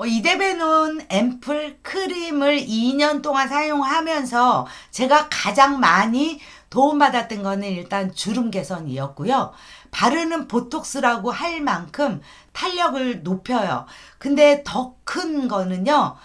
이데베논 앰플 크림을 2년 동안 사용하면서 제가 가장 많이 도움받았던 거는 일단 주름 개선이었고요. 바르는 보톡스라고 할 만큼 탄력을 높여요. 근데 더 큰 거는요,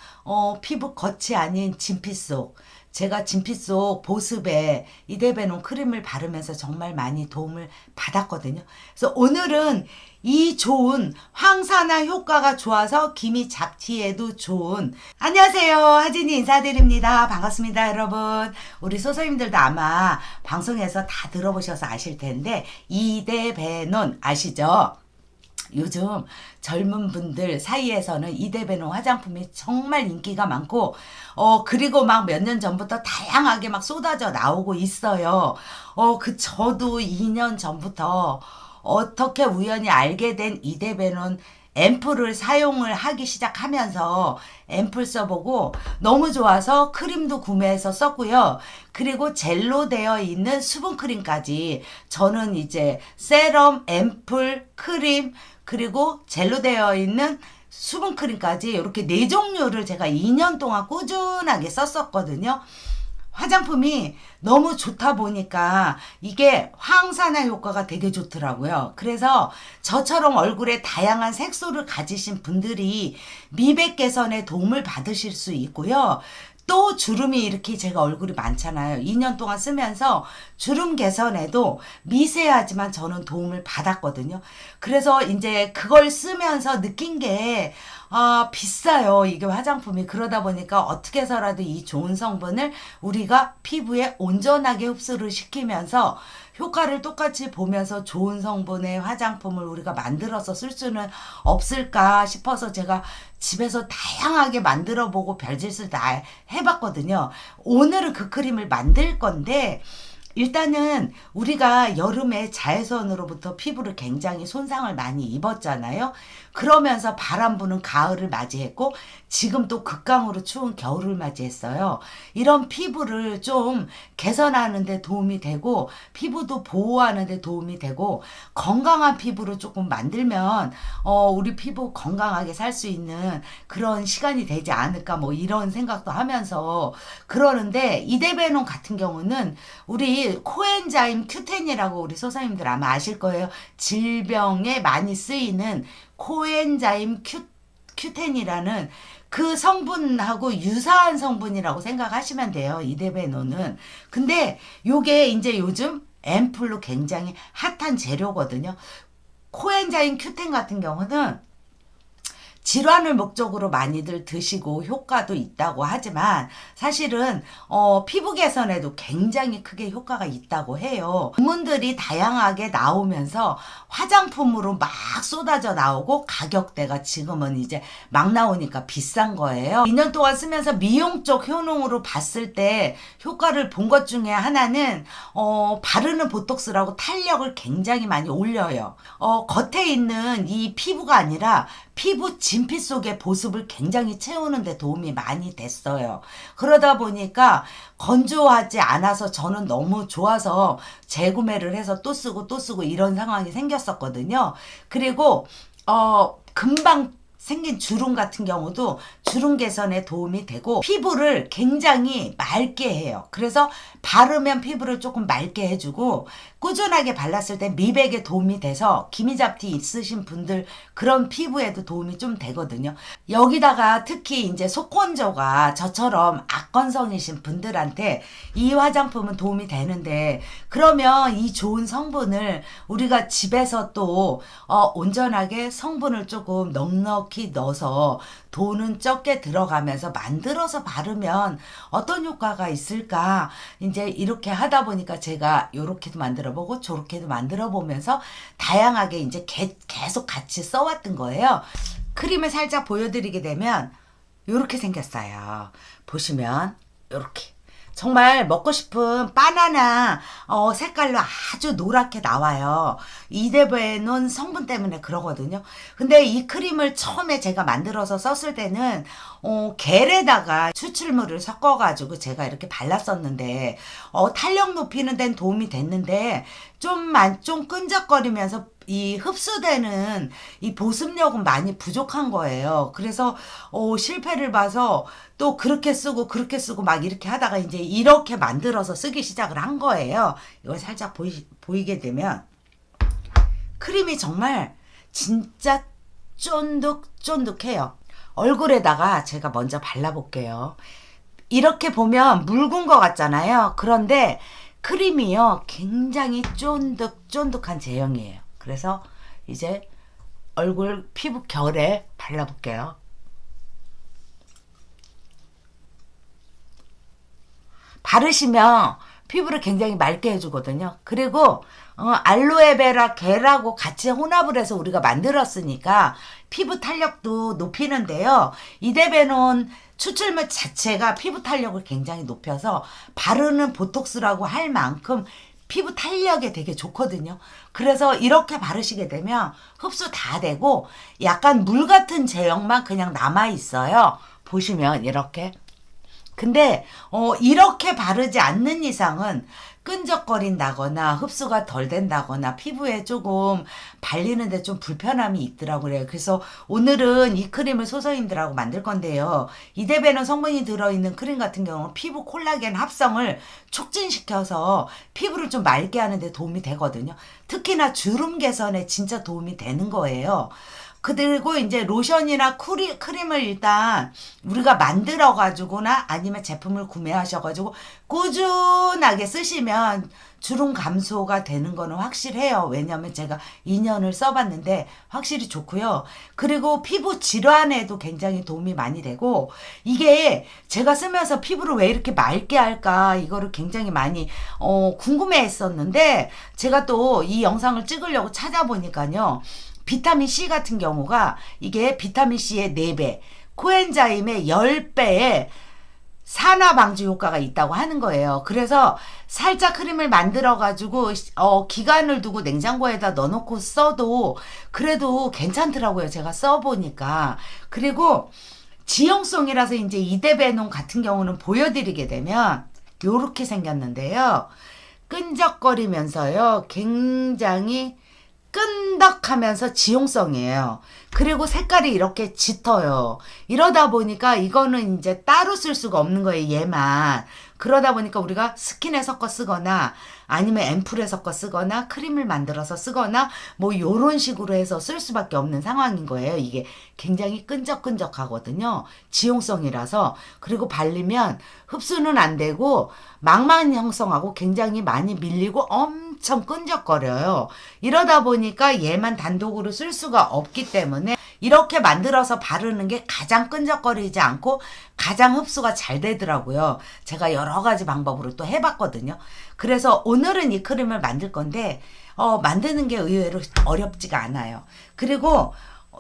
피부 겉이 아닌 진피 속. 제가 진피 속 보습에 이데베논 크림을 바르면서 정말 많이 도움을 받았거든요. 그래서 오늘은 이 좋은 황산화 효과가 좋아서 기미 잡티에도 좋은, 안녕하세요, 하진이 인사드립니다. 반갑습니다, 여러분. 우리 소소님들도 아마 방송에서 다 들어보셔서 아실 텐데 이데베논 아시죠? 요즘 젊은 분들 사이에서는 이데베논 화장품이 정말 인기가 많고, 그리고 막 몇 년 전부터 다양하게 막 쏟아져 나오고 있어요. 저도 2년 전부터 어떻게 우연히 알게 된 이데베논 앰플을 사용을 하기 시작하면서 앰플 써보고 너무 좋아서 크림도 구매해서 썼고요. 그리고 젤로 되어 있는 수분 크림까지 저는 이제 세럼, 앰플, 크림, 그리고 젤로 되어 있는 수분 크림까지 이렇게 4종류를 제가 2년 동안 꾸준하게 썼었거든요. 화장품이 너무 좋다 보니까 이게 황산화 효과가 되게 좋더라고요. 그래서 저처럼 얼굴에 다양한 색소를 가지신 분들이 미백 개선에 도움을 받으실 수 있고요. 또 주름이 이렇게 제가 얼굴이 많잖아요. 2년 동안 쓰면서 주름 개선에도 미세하지만 저는 도움을 받았거든요. 그래서 이제 그걸 쓰면서 느낀 게 비싸요. 이게 화장품이. 그러다 보니까 어떻게 해서라도 이 좋은 성분을 우리가 피부에 온전하게 흡수를 시키면서 효과를 똑같이 보면서 좋은 성분의 화장품을 우리가 만들어서 쓸 수는 없을까 싶어서 제가 집에서 다양하게 만들어 보고 별짓을 다 해봤거든요. 오늘은 그 크림을 만들 건데, 일단은 우리가 여름에 자외선으로부터 피부를 굉장히 손상을 많이 입었잖아요. 그러면서 바람 부는 가을을 맞이했고 지금 또 극강으로 추운 겨울을 맞이했어요. 이런 피부를 좀 개선하는 데 도움이 되고 피부도 보호하는 데 도움이 되고 건강한 피부를 조금 만들면 우리 피부 건강하게 살 수 있는 그런 시간이 되지 않을까, 뭐 이런 생각도 하면서 그러는데, 이데베논 같은 경우는 우리 코엔자임 Q10이라고 우리 소사님들 아마 아실 거예요. 질병에 많이 쓰이는 코엔자임 Q10이라는 그 성분하고 유사한 성분이라고 생각하시면 돼요. 이데베논은. 근데 요게 이제 요즘 앰플로 굉장히 핫한 재료거든요. 코엔자임 Q10 같은 경우는 질환을 목적으로 많이들 드시고 효과도 있다고 하지만 사실은 피부 개선에도 굉장히 크게 효과가 있다고 해요. 논문들이 다양하게 나오면서 화장품으로 막 쏟아져 나오고 가격대가 지금은 이제 막 나오니까 비싼 거예요. 2년 동안 쓰면서 미용 쪽 효능으로 봤을 때 효과를 본 것 중에 하나는 바르는 보톡스라고 탄력을 굉장히 많이 올려요. 겉에 있는 이 피부가 아니라 피부 진피 속의 보습을 굉장히 채우는 데 도움이 많이 됐어요. 그러다 보니까 건조하지 않아서 저는 너무 좋아서 재구매를 해서 또 쓰고 또 쓰고 이런 상황이 생겼었거든요. 그리고 금방 생긴 주름 같은 경우도 주름 개선에 도움이 되고 피부를 굉장히 맑게 해요. 그래서 바르면 피부를 조금 맑게 해주고 꾸준하게 발랐을 때 미백에 도움이 돼서 기미잡티 있으신 분들 그런 피부에도 도움이 좀 되거든요. 여기다가 특히 이제 속건조가 저처럼 악건성이신 분들한테 이 화장품은 도움이 되는데, 그러면 이 좋은 성분을 우리가 집에서 또 온전하게 성분을 조금 넉넉히 넣어서 돈은 적게 들어가면서 만들어서 바르면 어떤 효과가 있을까, 이제 이렇게 하다 보니까 제가 요렇게도 만들어 보고 저렇게도 만들어 보면서 다양하게 이제 계속 같이 써왔던 거예요. 크림을 살짝 보여드리게 되면 요렇게 생겼어요. 보시면 요렇게 정말 먹고 싶은 바나나 색깔로 아주 노랗게 나와요. 이데베논 성분 때문에 그러거든요. 근데 이 크림을 처음에 제가 만들어서 썼을 때는 겔에다가 추출물을 섞어가지고 제가 이렇게 발랐었는데 탄력 높이는 데는 도움이 됐는데 좀 끈적거리면서 이 흡수되는 이 보습력은 많이 부족한 거예요. 그래서 실패를 봐서 또 그렇게 쓰고 그렇게 쓰고 막 이렇게 하다가 이제 이렇게 만들어서 쓰기 시작을 한 거예요. 이걸 살짝 보이게 되면 크림이 정말 진짜 쫀득쫀득해요. 얼굴에다가 제가 먼저 발라볼게요. 이렇게 보면 묽은 것 같잖아요. 그런데 크림이요 굉장히 쫀득쫀득한 제형이에요. 그래서 이제 얼굴 피부 결에 발라볼게요. 바르시면 피부를 굉장히 맑게 해주거든요. 그리고 알로에베라 겔하고 같이 혼합을 해서 우리가 만들었으니까 피부 탄력도 높이는데요. 이데베논 추출물 자체가 피부 탄력을 굉장히 높여서 바르는 보톡스라고 할 만큼 피부 탄력에 되게 좋거든요. 그래서 이렇게 바르시게 되면 흡수 다 되고 약간 물 같은 제형만 그냥 남아 있어요. 보시면 이렇게. 근데 이렇게 바르지 않는 이상은 끈적거린다거나 흡수가 덜 된다거나 피부에 조금 발리는데 좀 불편함이 있더라고요. 그래서 오늘은 이 크림을 소서님들하고 만들 건데요. 이데베논 성분이 들어있는 크림 같은 경우는 피부 콜라겐 합성을 촉진시켜서 피부를 좀 맑게 하는데 도움이 되거든요. 특히나 주름 개선에 진짜 도움이 되는 거예요. 그리고 이제 로션이나 크림을 일단 우리가 만들어 가지고나 아니면 제품을 구매하셔 가지고 꾸준하게 쓰시면 주름 감소가 되는 거는 확실해요. 왜냐면 제가 2년을 써봤는데 확실히 좋고요. 그리고 피부 질환에도 굉장히 도움이 많이 되고 이게 제가 쓰면서 피부를 왜 이렇게 맑게 할까 이거를 굉장히 많이 궁금해 했었는데 제가 또 이 영상을 찍으려고 찾아보니까요. 비타민C 같은 경우가 이게 비타민C의 4배, 코엔자임의 10배의 산화 방지 효과가 있다고 하는 거예요. 그래서 살짝 크림을 만들어 가지고 기간을 두고 냉장고에다 넣어놓고 써도 그래도 괜찮더라고요. 제가 써보니까. 그리고 지용성이라서 이제 이데베논 같은 경우는 보여드리게 되면 요렇게 생겼는데요. 끈적거리면서요. 굉장히 끈덕하면서 지용성이에요. 그리고 색깔이 이렇게 짙어요. 이러다 보니까 이거는 이제 따로 쓸 수가 없는 거예요. 얘만. 그러다 보니까 우리가 스킨에 섞어 쓰거나 아니면 앰플에 섞어 쓰거나 크림을 만들어서 쓰거나 뭐 요런 식으로 해서 쓸 수밖에 없는 상황인 거예요. 이게 굉장히 끈적끈적하거든요. 지용성이라서. 그리고 바르면 흡수는 안 되고 망만 형성하고 굉장히 많이 밀리고 엄청 끈적거려요. 이러다 보니까 얘만 단독으로 쓸 수가 없기 때문에 이렇게 만들어서 바르는 게 가장 끈적거리지 않고 가장 흡수가 잘 되더라고요. 제가 여러 가지 방법으로 또 해봤거든요. 그래서 오늘은 이 크림을 만들 건데 만드는 게 의외로 어렵지가 않아요. 그리고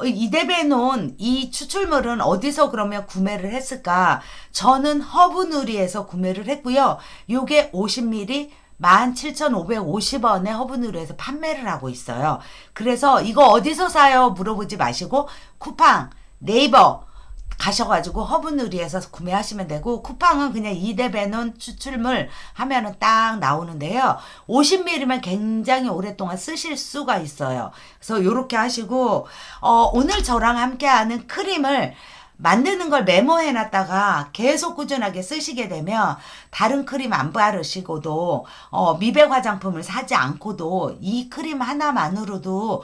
이데베논 이 추출물은 어디서 그러면 구매를 했을까? 저는 허브누리에서 구매를 했고요. 요게 50ml 17,550원에 허브누리에서 판매를 하고 있어요. 그래서 이거 어디서 사요? 물어보지 마시고 쿠팡, 네이버 가셔가지고 허브누리에서 구매하시면 되고 쿠팡은 그냥 이데베논 추출물 하면은 딱 나오는데요. 50ml면 굉장히 오랫동안 쓰실 수가 있어요. 그래서 요렇게 하시고 오늘 저랑 함께하는 크림을 만드는 걸 메모해 놨다가 계속 꾸준하게 쓰시게 되면 다른 크림 안 바르시고도 미백 화장품을 사지 않고도 이 크림 하나만으로도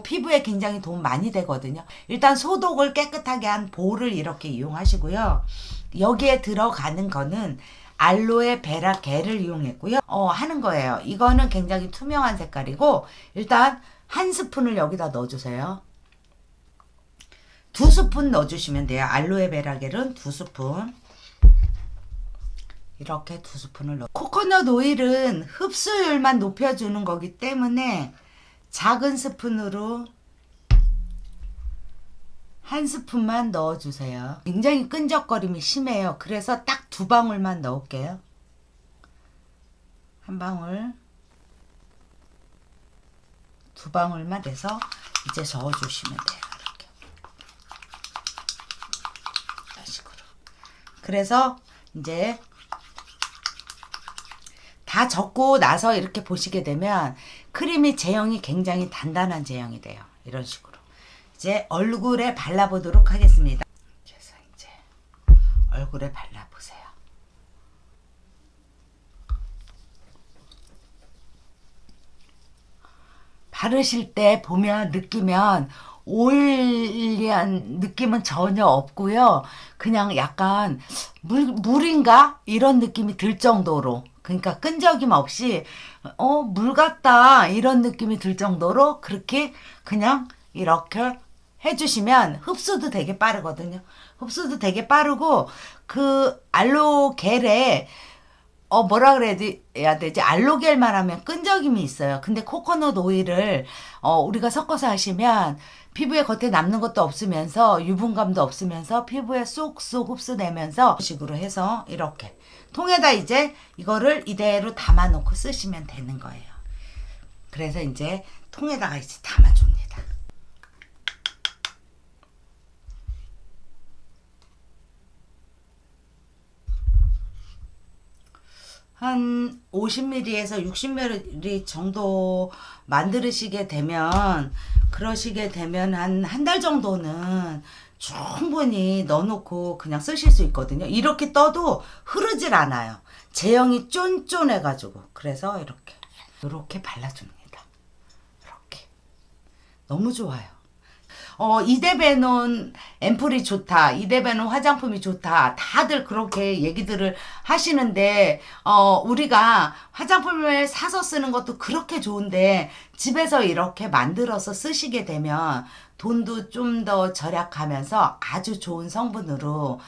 피부에 굉장히 도움 많이 되거든요. 일단 소독을 깨끗하게 한 볼을 이렇게 이용하시고요. 여기에 들어가는 거는 알로에 베라 겔을 이용했고요. 하는 거예요. 이거는 굉장히 투명한 색깔이고 일단 한 스푼을 여기다 넣어주세요. 2스푼 넣어주시면 돼요. 알로에 베라겔은 2스푼. 이렇게 2스푼을 넣어. 코코넛 오일은 흡수율만 높여주는 거기 때문에 작은 스푼으로 한 스푼만 넣어주세요. 굉장히 끈적거림이 심해요. 그래서 딱 2방울만 넣을게요. 한 방울, 2방울만 해서 이제 저어주시면 돼요. 그래서 이제 다 적고 나서 이렇게 보시게 되면 크림이 제형이 굉장히 단단한 제형이 돼요. 이런 식으로. 이제 얼굴에 발라보도록 하겠습니다. 그래서 이제 얼굴에 발라보세요. 바르실 때 보면 느끼면 오일리한 느낌은 전혀 없고요. 그냥 약간 물인가? 이런 느낌이 들 정도로. 그러니까 끈적임 없이 물 같다 이런 느낌이 들 정도로 그렇게 그냥 이렇게 해주시면 흡수도 되게 빠르거든요. 흡수도 되게 빠르고 그 알로겔에 뭐라 그래야 되지? 알로겔만 하면 끈적임이 있어요. 근데 코코넛 오일을 우리가 섞어서 하시면 피부에 겉에 남는 것도 없으면서 유분감도 없으면서 피부에 쏙쏙 흡수되면서 이런 식으로 해서 이렇게 통에다 이제 이거를 이대로 담아놓고 쓰시면 되는 거예요. 그래서 이제 통에다가 이제 담아줍니다. 한 50ml에서 60ml 정도 만드시게 되면 한 달 정도는 충분히 넣어놓고 그냥 쓰실 수 있거든요. 이렇게 떠도 흐르질 않아요. 제형이 쫀쫀해가지고. 그래서 이렇게 발라줍니다. 이렇게. 너무 좋아요. 이데베논 앰플이 좋다. 이데베논 화장품이 좋다. 다들 그렇게 얘기들을 하시는데, 우리가 화장품을 사서 쓰는 것도 그렇게 좋은데, 집에서 이렇게 만들어서 쓰시게 되면 돈도 좀 더 절약하면서 아주 좋은 성분으로,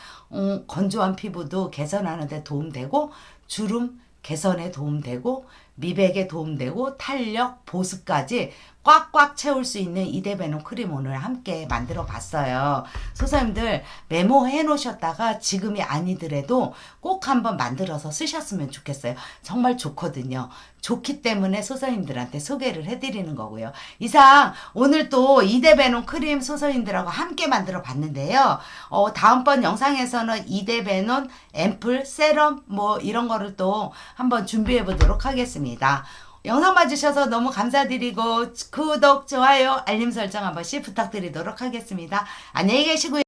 건조한 피부도 개선하는 데 도움되고, 주름 개선에 도움되고, 미백에 도움되고, 탄력, 보습까지 꽉꽉 채울 수 있는 이데베논 크림 오늘 함께 만들어 봤어요. 소사님들 메모해 놓으셨다가 지금이 아니더라도 꼭 한번 만들어서 쓰셨으면 좋겠어요. 정말 좋거든요. 좋기 때문에 소사님들한테 소개를 해드리는 거고요. 이상 오늘 또 이데베논 크림 소사님들하고 함께 만들어 봤는데요. 다음번 영상에서는 이데베논 앰플, 세럼 뭐 이런 거를 또 한번 준비해 보도록 하겠습니다. 영상 봐주셔서 너무 감사드리고 구독, 좋아요, 알림 설정 한 번씩 부탁드리도록 하겠습니다. 안녕히 계시고요.